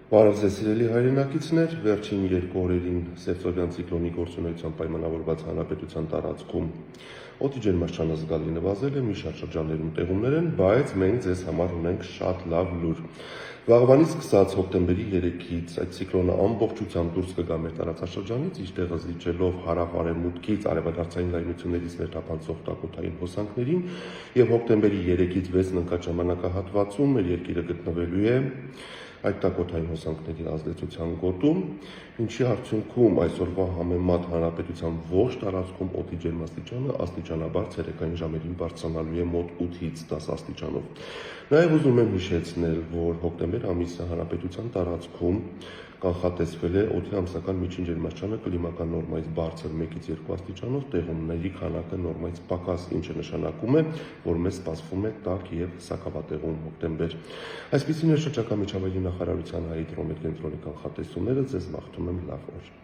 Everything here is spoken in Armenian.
Բարև ձեզ սիրելի հայրենակիցներ, վերջին երկու օրերին Սևծովյան ցիկլոնի գործունեությամբ պայմանավորված հանրապետության տարածքում օդի ջերմաստիճանը զգալի նվազել է, մի շարք շրջաններում տեղումներ են, բայց մենք ձեզ համար ունենք շատ լավ լուր։ Վաղվանից սկսած հոկտեմբերի 3-ից այդ ցիկլոնը ամբողջությամբ դուրս կգա մեր տարածաշրջանից, իր տեղը զիջելով հարավ-արևմուտքից արևադարձային լայնություններից ներթափանցող տաքոթային հոսանքներին, եւ հոկտեմբերի 3-ից 6-ն ընկած ժամանակահատվածում մեր երկիրը գտնվելու է այդ տաքոթային հոսանքների ազդեցության գոտում, ինչի արդյունքում այսօրվա համեմատ հանրապետության ողջ տարածքում օդի ջերմաստիճանը աստիճանաբար ցերեկային ժամերին բարձրանալու է մոտ 8-ից 10 աստիճանով։ Նաև ուզում եմ հիշեցնել, որ հոկտեմբեր ամիսը հանրապետության տարածքում կանխատեսվել է օդի ամսական միջին ջերմաստիճանը կլիմական նորմայից բարձր 1-ից 2 աստիճանով, տեղումների քանակը նորմայից պակաս, ինչը նշանակում է, որ մեզ սպասվում է տաք եւ սակավատեղում հոկտեմբեր։ Այսպիսին է շրջակա միջավայրի նախարարության հիդրոմետ կենտրոնի կանխատեսումները, ձեզ մաղթում եմ լավ օր։